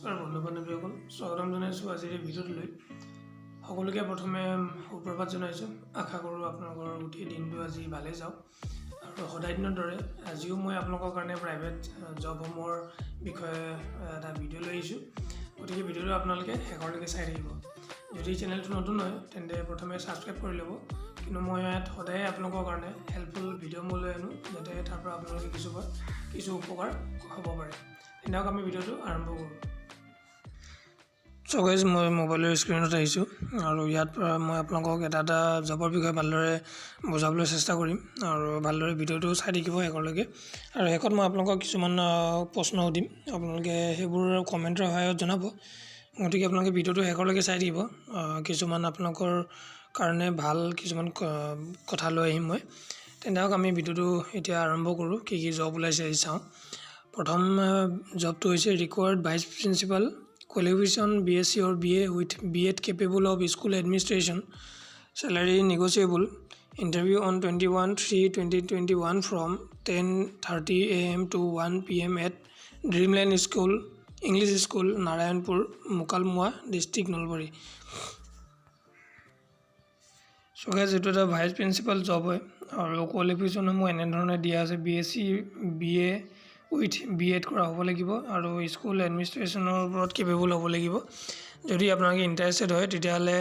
নমস্কাৰ বন্ধু বান্ধৱীসকল স্বাগতম জনাইছোঁ আজিৰ এই ভিডিঅ'টোলৈ সকলোকে প্ৰথমে সুপ্ৰভাত জনাইছোঁ আশা কৰোঁ আপোনালোকৰ গোটেই দিনটো আজি ভালেই যাওক আৰু সদায় দিনৰ দৰে আজিও মই আপোনালোকৰ কাৰণে প্ৰাইভেট জবসমূহৰ বিষয়ে এটা ভিডিঅ' লৈ আহিছোঁ গতিকে ভিডিঅ'টো আপোনালোকে শেষলৈকে চাই থাকিব যদি চেনেলটো নতুন হয় তেন্তে প্ৰথমে ছাবস্ক্ৰাইব কৰি ল'ব কিন্তু মই ইয়াত সদায় আপোনালোকৰ কাৰণে হেল্পফুল ভিডিঅ' মই লৈ আনো যাতে তাৰ পৰা আপোনালোকে কিছু উপকাৰ হ'ব পাৰে তেতিয়াক আমি ভিডিঅ'টো আৰম্ভ কৰোঁ So guys, মই মোবাইলৰ স্ক্ৰীনত আহিছোঁ আৰু ইয়াত মই আপোনালোকক এটা জবৰ বিষয়ে ভালদৰে বুজাবলৈ চেষ্টা কৰিম আৰু ভালদৰে ভিডিঅ'টো চাই থাকিব শেষলৈকে আৰু শেষত মই আপোনালোকক কিছুমান প্ৰশ্ন সুধিম আপোনালোকে সেইবোৰ কমেণ্টৰ সহায়ত জনাব গতিকে আপোনালোকে ভিডিঅ'টো শেষলৈকে চাই থাকিব কিছুমান আপোনালোকৰ কাৰণে ভাল কিছুমান কথা লৈ আহিম মই তেন্তে আমি ভিডিঅ'টো এতিয়া আৰম্ভ কৰোঁ কি জব ওলাইছে চাওঁ প্ৰথম জবটো হৈছে required vice principal qualification BSc or BA with B.Ed capable of school administration salary negotiable interview on 21/3/2021 from 10:30 a.m. to 1 p.m. at Dreamland School English School Narayanpur Mukalmua district Nalbari so guys it is a vice principal job hoy aru qualification mo ene dhorone dia ase BSc BA with B.Ed কৰা হ'ব লাগিব আৰু school এডমিনিষ্ট্ৰেশ্যনৰ ওপৰত capable হ'ব লাগিব যদি আপোনালোকে interested হয় তেতিয়াহ'লে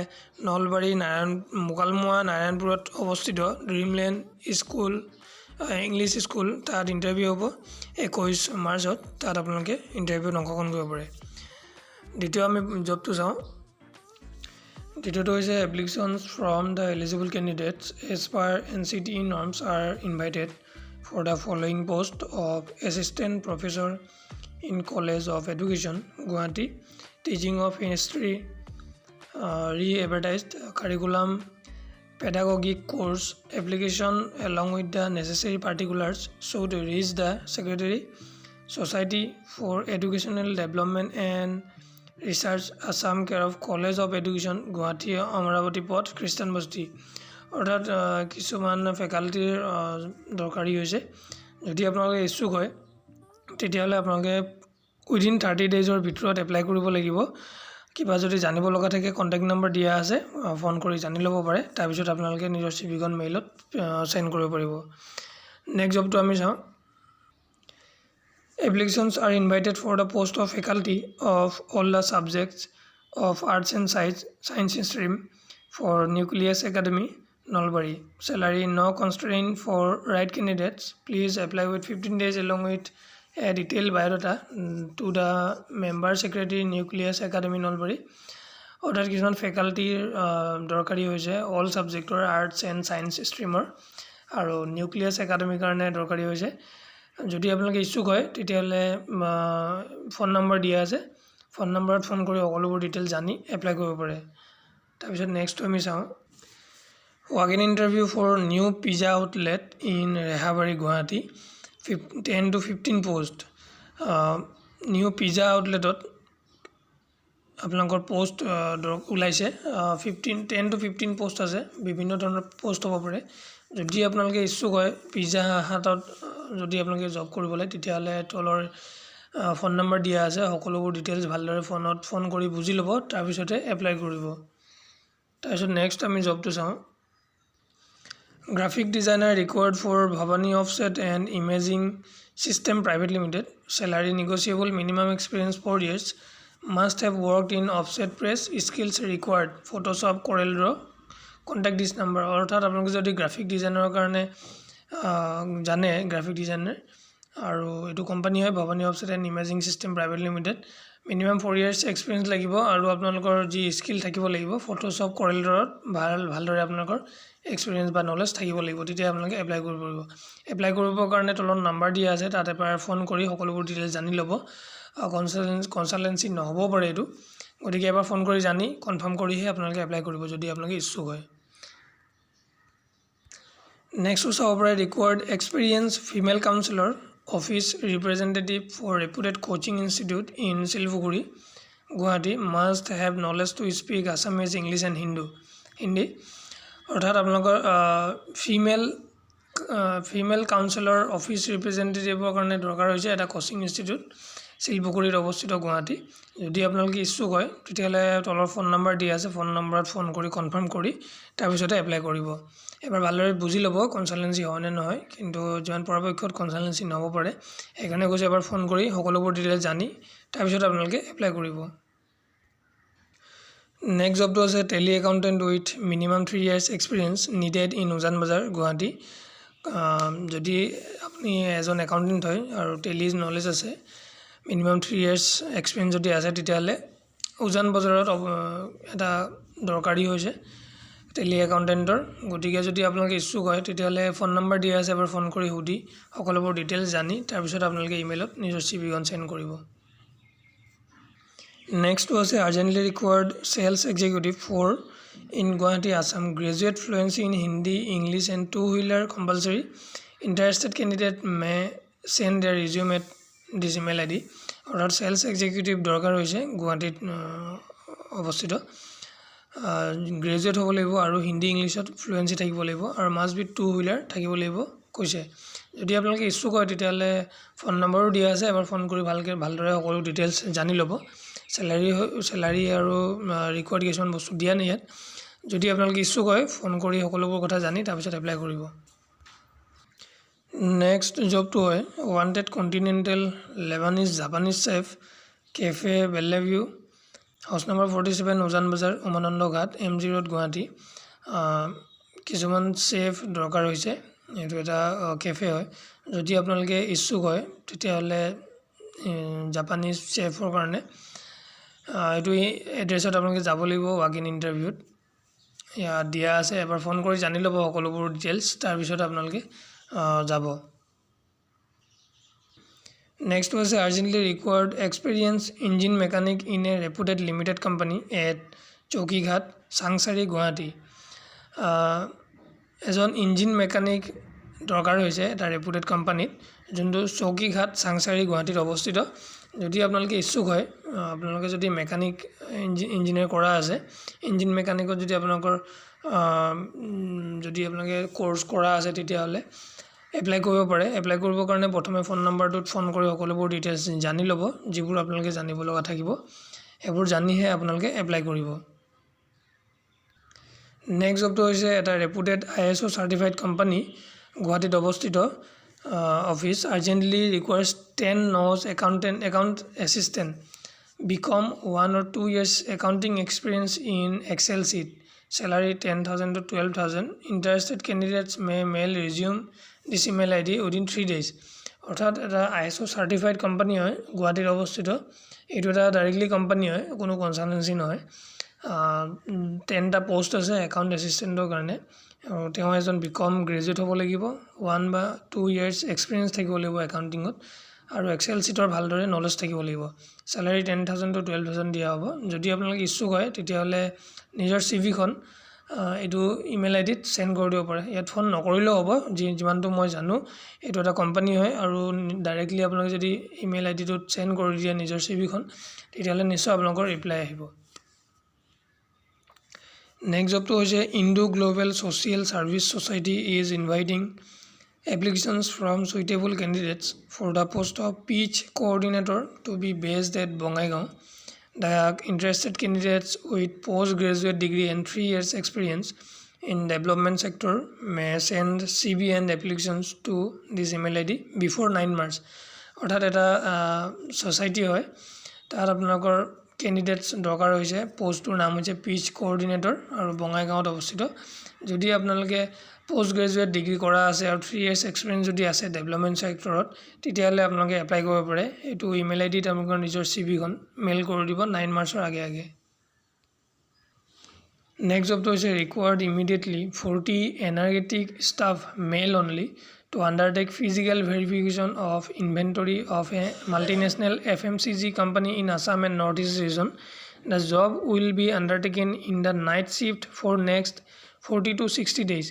নলবাৰী মুকালমুৱা নাৰায়ণপুৰত অৱস্থিত ড্ৰিমলেণ্ড স্কুল ইংলিছ স্কুল তাত ইণ্টাৰভিউ হ'ব 21 মাৰ্চত তাত আপোনালোকে ইণ্টাৰভিউত অংশগ্ৰহণ কৰিব পাৰে দ্বিতীয় আমি জবটো চাওঁ দ্বিতীয়টো হৈছে applications from the eligible candidates as per NCT norms are invited for the following post of assistant professor in College of Education Guwahati teaching of history re-advertised curriculum pedagogic course application along with the necessary particulars should reach the secretary Society for Educational Development and Research Assam care of College of Education Guwahati Amaravati Pot Christian Basti অৰ্থাৎ কিছুমান ফেকাল্টিৰ দৰকাৰী হৈছে যদি আপোনালোকে ইচ্ছুক হয় তেতিয়াহ'লে আপোনালোকে উইদিন 30 ডেজৰ ভিতৰত এপ্লাই কৰিব লাগিব কিবা যদি জানিব লগা থাকে কণ্টেক্ট নম্বৰ দিয়া আছে ফোন কৰি জানি ল'ব পাৰে তাৰপিছত আপোনালোকে নিজৰ চিভিখন মেইলত সেন্ড কৰিব পাৰিব নেক্সট জবটো আমি চাওঁ Applications are invited for the post of faculty of all the subjects of arts and science stream for Nucleus Academy Nalbari salary no constraint for right candidates please apply with 15 days along with a detailed biodata to the member secretary Nucleus Academy Nalbari order কিছুমান ফেকাল্টিৰ দৰকাৰী হৈছে all সাবজেক্টৰ arts and science ষ্ট্ৰীমৰ আৰু nucleus একাডেমিৰ কাৰণে দৰকাৰী হৈছে যদি আপোনালোকে ইচ্ছুক হয় তেতিয়াহ'লে ফোন নম্বৰ দিয়া আছে ফোন নম্বৰত ফোন কৰি সকলোবোৰ ডিটেইলছ জানি এপ্লাই কৰিব পাৰে তাৰপিছত নেক্সট আমি চাওঁ Walk-in interview for new pizza outlet in Rehabari Guwahati 10 to 15 post new pizza outletত আপোনালোকৰ পোষ্ট ওলাইছে 10 to 15 পোষ্ট আছে বিভিন্ন ধৰণৰ পোষ্ট হ'ব পাৰে যদি আপোনালোকে ইচ্ছুক হয় পিজ্জা হাটত যদি আপোনালোকে জব কৰিবলৈ তেতিয়াহ'লে তলৰ ফোন নম্বৰ দিয়া আছে সকলোবোৰ ডিটেইলছ ভালদৰে ফোন কৰি বুজি ল'ব তাৰপিছতে এপ্লাই কৰিব তাৰপিছত নেক্সট আমি জবটো চাওঁ Graphic designer required for Bhavani Offset and Imaging System Private Limited salary negotiable minimum experience 4 years must have worked in offset press skills required Photoshop Corel Draw contact this number অৰ্থাৎ আপোনালোকে যদি graphic ডিজাইনাৰৰ কাৰণে জানে graphic designer আৰু এটো company হয় Bhavani Offset and Imaging System Private Limited minimum 4 years experience লাগিব আৰু আপোনালোকৰ যি স্কিল থাকিব লাগিব Photoshop Corel Draw ভালদৰে আপোনালোকৰ এক্সপেৰিয়েন্স বা নলেজ থাকিব লাগিব তেতিয়া আপোনালোকে এপ্লাই কৰিব পাৰিব এপ্লাই কৰিবৰ কাৰণে তলত নম্বৰ দিয়া আছে তাতে পাৰ ফোন কৰি সকলোবোৰ ডিটেইলছ জানি ল'ব কনসালটেন্সি নহব পাৰে এটো গতিকে এবাৰ ফোন কৰি জানি কনফাৰ্ম কৰিহে আপোনালোকে এপ্লাই কৰিব যদি আপোনালোকে ইচ্ছুক হয় নেক্সট চাও পাৰে required experience female counsellor office representative for reputed coaching institute in Silvuguri Guwahati must have knowledge to speak Assamese English and Hindi অৰ্থাৎ আপোনালোকৰ ফিমেল কাউন্সিলৰ অফিস ৰিপ্ৰেজেন্টেটিভৰ কাৰণে দৰকাৰ হৈছে এটা কোচিং ইনষ্টিটিউট শিলপুখুৰীত অৱস্থিত গুৱাহাটী যদি আপোনালোকে ইচ্ছুক হয় তেতিয়াহ'লে তলৰ ফোন নম্বৰ দিয়া আছে ফোন নম্বৰত ফোন কৰি কনফাৰ্ম কৰি তাৰপিছতে এপ্লাই কৰিব এবাৰ ভালদৰে বুজি ল'ব কনচালটেন্সি হয় নে নহয় কিন্তু যিমান পৰাপক্ষত কনচালটেন্সি নহ'ব পাৰে সেইকাৰণে কৈছোঁ এবাৰ ফোন কৰি সকলোবোৰ ডিটেইলছ জানি তাৰপিছত আপোনালোকে এপ্লাই কৰিব নেক্সট জবটো আছে Tally accountant with minimum 3 years experience needed in Uzan Bazar Guwahati যদি আপুনি এজন একাউণ্টেণ্ট হয় আৰু টেলিজ নলেজ আছে মিনিমাম 3 years এক্সপিৰিয়েঞ্চ যদি আছে তেতিয়াহ'লে উজান বজাৰত এটা দৰকাৰী হৈছে টেলি একাউণ্টেণ্টৰ গতিকে যদি আপোনালোকে ইচ্ছুক হয় তেতিয়াহ'লে ফোন নম্বৰ দিয়া আছে এবাৰ ফোন কৰি সুধি সকলোবোৰ ডিটেইলছ জানি তাৰপিছত আপোনালোকে ইমেইলত নিজৰ চিভিখন চেণ্ড কৰিব নেক্সট আছে urgently required sales executive for in Guwahati Assam graduate fluency in Hindi English and 2-wheeler compulsory interested candidate may send their resume at this email ID অৰ্থাৎ চেলছ এক্সিকিউটিভ দৰকাৰ হৈছে গুৱাহাটীত অৱস্থিত গ্ৰেজুৱেট হ'ব লাগিব আৰু হিন্দী ইংলিছত ফ্লুৱেঞ্চি থাকিব লাগিব আৰু মাষ্ট বি 2-wheeler থাকিব লাগিব কৈছে যদি আপোনালোকে ইচ্ছুক হয় তেতিয়াহ'লে ফোন নম্বৰো দিয়া আছে এবাৰ ফোন কৰি ভালদৰে সকলো ডিটেইলছ জানি ল'ব চেলাৰী আৰু ৰিকোয়াৰ্ড কিছুমান বস্তু দিয়া নাই ইয়াত যদি আপোনালোকে ইচ্ছুক হয় ফোন কৰি সকলোবোৰ কথা জানি তাৰপিছত এপ্লাই কৰিব নেক্সট জবটো হয় wanted continental Lebanese Japanese chef cafe Bellevue house number 47 Ujan বজাৰ উমানন্দ ঘাট MG Road গুৱাহাটী কিছুমান চেফ দৰকাৰ হৈছে এইটো এটা কেফে হয় যদি আপোনালোকে ইচ্ছুক হয় তেতিয়াহ'লে জাপানিজ চেফৰ কাৰণে এইটো এড্ৰেছত আপোনালোকে যাব লাগিব ৱাক ইন ইণ্টাৰভিউত ইয়াত দিয়া আছে এবাৰ ফোন কৰি জানি ল'ব সকলোবোৰ ডিটেইলছ তাৰপিছত আপোনালোকে যাব নেক্সট আছে urgently required experience engine mechanic in a reputed limited company at Chowkighat Changsari Guwahati এজন ইঞ্জিন মেকানিক দৰকাৰ হৈছে এটা ৰেপুটেড কোম্পানীত যোনটো চৌকিঘাট চাংচাৰী গুৱাহাটীত অৱস্থিত যদি আপোনালোকে ইচ্ছুক হয় আপোনালোকে যদি মেকানিক ইঞ্জিনিয়াৰ কৰা আছে ইঞ্জিন মেকানিকত যদি আপোনালোকৰ যদি আপোনালোকে কোৰ্ছ কৰা আছে তেতিয়াহ'লে এপ্লাই কৰিব পাৰে এপ্লাই কৰিবৰ কাৰণে প্ৰথমে ফোন নম্বৰটোত ফোন কৰি সকলোবোৰ ডিটেইলছ জানি ল'ব যিবোৰ আপোনালোকে জানিব লগা থাকিব সেইবোৰ জানিহে আপোনালোকে এপ্লাই কৰিব নেক্সট জবটো হৈছে এটা ৰেপুটেড ISO চাৰ্টিফাইড কোম্পানী গুৱাহাটীত অৱস্থিত office urgently ৰিকোয়াৰ্ছ 10 knows account assistant become 1 or 2 years accounting experience in Excel sheet salary 10,000 to 12,000 interested candidates may mail resume this email ID within 3 days অৰ্থাৎ এটা ISO certified company হয় গুৱাহাটীত অৱস্থিত এইটো এটা directly company হয় কোনো কনচালটেন্সি নহয় 10টা পোষ্ট আছে একাউণ্ট এছিষ্টেণ্টৰ কাৰণে আৰু তেওঁ এজন বিকম গ্ৰেজুৱেট হ'ব লাগিব 1 বা 2 years এক্সপিৰিয়েঞ্চ থাকিব লাগিব একাউণ্টিঙত আৰু এক্সেল ছিটৰ ভালদৰে নলেজ থাকিব লাগিব চেলাৰী 10,000 to 12,000 দিয়া হ'ব যদি আপোনালোকে ইচ্ছুক হয় তেতিয়াহ'লে নিজৰ চিভিখন এইটো ইমেইল আইডিত চেণ্ড কৰি দিব পাৰে ইয়াত ফোন নকৰিলেও হ'ব যিমানটো মই জানো এইটো এটা কোম্পানী হয় আৰু ডাইৰেক্টলি আপোনালোকে যদি ইমেইল আইডিটোত চেণ্ড কৰি দিয়ে নিজৰ চিভিখন তেতিয়াহ'লে নিশ্চয় আপোনালোকৰ ৰিপ্লাই আহিব নেক্সট জবটো হৈছে Indo global social service society is inviting applications from suitable candidates for the post of pitch coordinator to be based at Bongaigaon. The interested candidates with postgraduate degree and 3 years experience in development sector may send CV and applications to this email ID before 9 March. অৰ্থাৎ এটা society হয় তাত আপোনালোকৰ candidates দৰকাৰ হৈছে পোষ্টটোৰ নাম হৈছে পিচ কোঅৰ্ডিনেটৰ আৰু বঙাইগাঁৱত অৱস্থিত যদি আপোনালোকে পোষ্ট গ্ৰেজুৱেট ডিগ্ৰী কৰা আছে আৰু 3 years এক্সপিৰিয়েঞ্চ যদি আছে ডেভেলপমেণ্ট ছেক্টৰত তেতিয়াহ'লে আপোনালোকে এপ্লাই কৰিব পাৰে এইটো ইমেইল আইডিত আপোনালোকৰ নিজৰ চিভিখন মেইল কৰি দিব 9 মাৰ্চৰ আগে আগে নেক্সট জবটো হৈছে ৰিকোয়াৰ্ড immediately 40 energetic staff male only to undertake physical verification of inventory of a multinational FMCG company in Assam and Northeast region. The job will be undertaken in the night shift for next 40 to 60 days.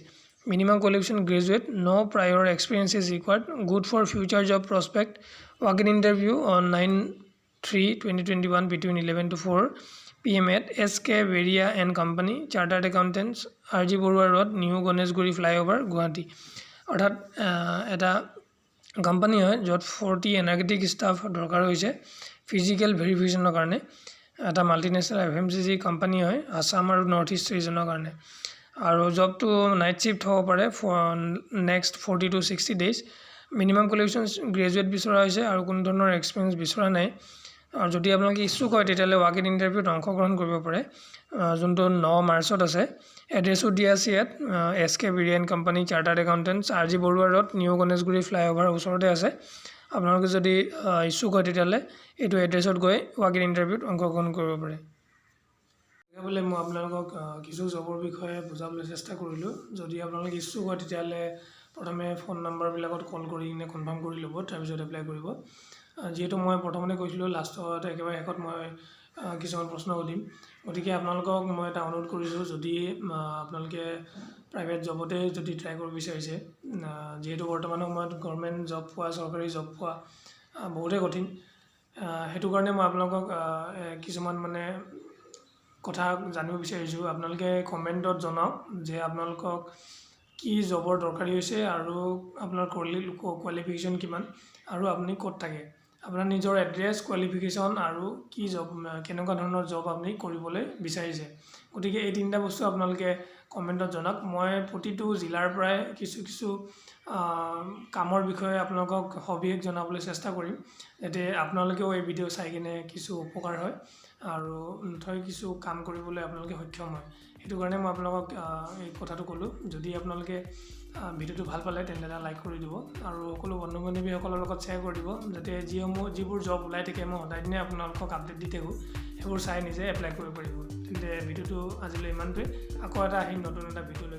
Minimum qualification graduate, no prior experience is required. Good for future job prospect. Walk-in interview on 9/3/2021 between 11 to 4 PM at SK Veria and Company, Chartered Accountants, RG Borua Road, New Ganeshguri Flyover, Guwahati. অৰ্থাৎ এটা company হয় য'ত 40 energetic staff দৰকাৰ হৈছে physical ভেৰিফিকেশ্যনৰ কাৰণে এটা multinational FMCG company হয় আসাম আৰু নৰ্থ ইষ্ট ৰিজনৰ কাৰণে আৰু জবটো নাইট শ্বিফ্ট হ'ব পাৰে next 40 to 60 days minimum qualification graduate বিচৰা হৈছে আৰু কোনো ধৰণৰ এক্সপিৰিয়েঞ্চ বিচৰা নাই আৰু যদি আপোনালোকে ইচ্ছুক হয় তেতিয়াহ'লে ৱাক ইন ইণ্টাৰভিউত অংশগ্ৰহণ কৰিব পাৰে যোনটো 9 মাৰ্চত আছে এড্ৰেছো দিয়া আছে ইয়াত SK Biriyan company chartered accountants RG Baruah road new Ganeshguri flyover ওচৰতে আছে আপোনালোকে যদি ইচ্ছুক হয় তেতিয়াহ'লে এইটো এড্ৰেছত গৈ ৱাক ইন ইণ্টাৰভিউত অংশগ্ৰহণ কৰিব পাৰে বোলে মই আপোনালোকক কিছু জবৰ বিষয়ে বুজাবলৈ চেষ্টা কৰিলোঁ যদি আপোনালোকে ইচ্ছুক হয় তেতিয়াহ'লে প্ৰথমে ফোন নাম্বাৰবিলাকত কল কৰি কিনে কনফাৰ্ম কৰি ল'ব তাৰপিছত এপ্লাই কৰিব যিহেতু মই প্ৰথমতে কৈছিলোঁ লাষ্টত একেবাৰে শেষত মই কিছুমান প্ৰশ্ন সুধিম গতিকে আপোনালোকক মই এটা অনুৰোধ কৰিছোঁ যদি আপোনালোকে প্ৰাইভেট জবতে যদি ট্ৰাই কৰিব বিচাৰিছে যিহেতু বৰ্তমান সময়ত গভৰ্ণমেণ্ট জব পোৱা চৰকাৰী জব পোৱা বহুতেই কঠিন সেইটো কাৰণে মই আপোনালোকক কিছুমান মানে কথা জানিব বিচাৰিছোঁ আপোনালোকে কমেণ্টত জনাওক যে আপোনালোকক কি জবৰ দৰকাৰী হৈছে আৰু আপোনাৰ কোৱালিফিকেশ্যন কিমান আৰু আপুনি ক'ত থাকে আপোনাৰ নিজৰ এড্ৰেছ কোৱালিফিকেশ্যন আৰু কি জব কেনেকুৱা ধৰণৰ জব আপুনি কৰিবলৈ বিচাৰিছে গতিকে এই তিনিটা বস্তু আপোনালোকে কমেণ্টত জনাওক মই প্ৰতিটো জিলাৰ পৰাই কিছু কামৰ বিষয়ে আপোনালোকক সবিশেষ জনাবলৈ চেষ্টা কৰিম যাতে আপোনালোকেও এই ভিডিঅ' চাই কিনে কিছু উপকাৰ হয় আৰু নথৈ কিছু কাম কৰিবলৈ আপোনালোকে সক্ষম হয় সেইটো কাৰণে মই আপোনালোকক এই কথাটো ক'লোঁ যদি আপোনালোকে ভিডিঅ'টো ভাল পালে তেন্তে এটা লাইক কৰি দিব আৰু সকলো বন্ধু বান্ধৱীসকলৰ লগত শ্বেয়াৰ কৰি দিব যাতে যিবোৰ জব ওলাই থাকে মই সদায় দিনে আপোনালোকক আপডেট দি থাকোঁ সেইবোৰ চাই নিজে এপ্লাই কৰিব পাৰিব তেন্তে ভিডিঅ'টো আজিলৈ ইমানটোৱে আকৌ এটা আহিম নতুন এটা ভিডিঅ' লৈ